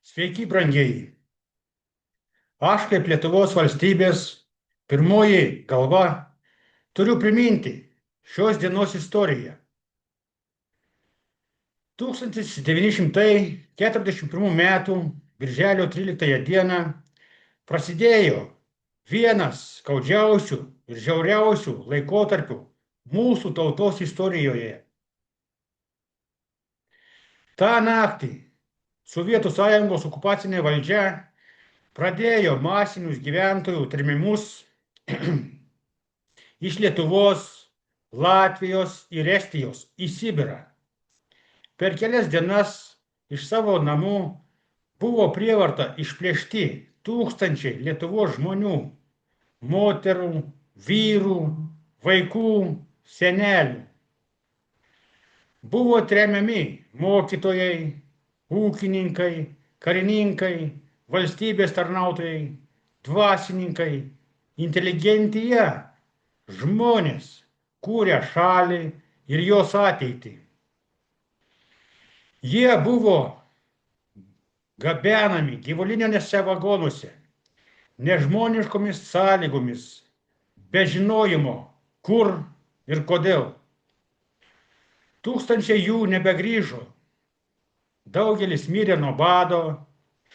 Sveiki, brangieji. Aš kaip Lietuvos valstybės pirmoji galva turiu priminti šios dienos istoriją. 1941 metų birželio 13 dieną prasidėjo vienas skaudžiausių ir žiauriausių laikotarpių mūsų tautos istorijoje. Ta naktį Sovietų Sąjungos okupacinė valdžia pradėjo masinius gyventojų trėmimus iš Lietuvos, Latvijos ir Estijos į Sibirą. Per kelias dienas iš savo namų buvo prievarta išplėšti tūkstančiai Lietuvos žmonių, moterų, vyrų, vaikų, senelių. Buvo tremiami mokytojai, ūkininkai, karininkai, valstybės tarnautojai, dvasininkai, inteligentija, žmonės, kūrė šalį ir jos ateitį. Jie buvo gabenami gyvuliniuose vagonuose, nežmoniškomis sąlygomis, be žinojimo, kur ir kodėl. Tūkstančiai jų nebegrįžo. Daugelis mirė nuo bado,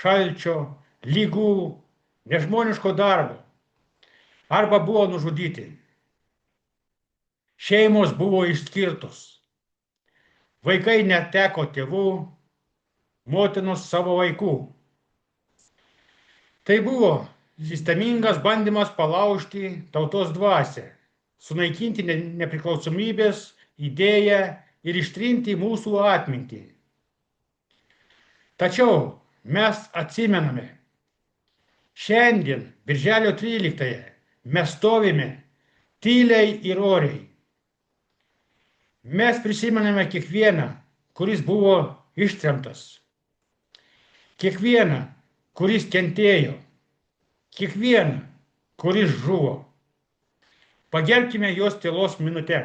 šalčio, ligų, nežmoniško darbo arba buvo nužudyti. Šeimos buvo išskirtos. Vaikai neteko tėvų, motinos savo vaikų. Tai buvo sistemingas bandymas palaužti tautos dvasią, sunaikinti nepriklausomybės idėją ir ištrinti mūsų atmintį. Tačiau mes atsimename, šiandien, birželio 13-ąją, mes stovime tyliai ir oriai. Mes prisimename kiekvieną, kuris buvo ištremtas, kiekvieną, kuris kentėjo, kiekvieną, kuris žuvo. Pagerbkime juos tylos minute.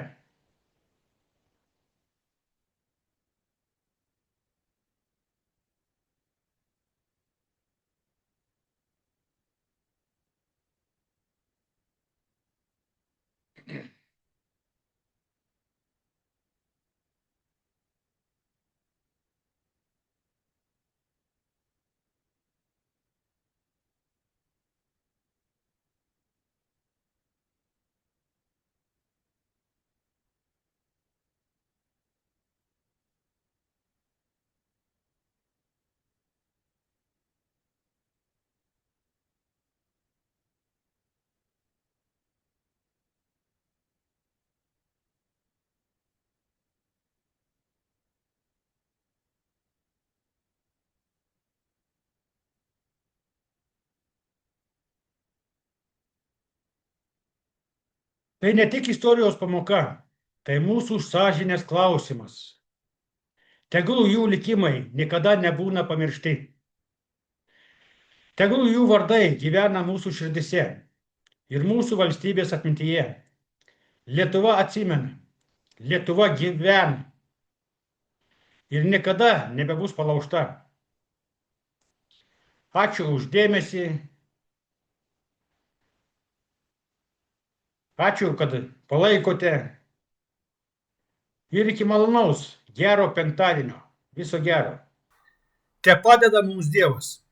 Tai ne tik istorijos pamoka, tai mūsų sąžinės klausimas. Tegul jų likimai niekada nebūna pamiršti. Tegul jų vardai gyvena mūsų širdise ir mūsų valstybės atmintyje. Lietuva atsimena, Lietuva gyvena ir niekada nebebus palaužta. Ačiū už dėmesį. Ačiū, kad palaikote ir iki malonaus, gero penktadienio. Viso gero. Te padeda mums Dievas.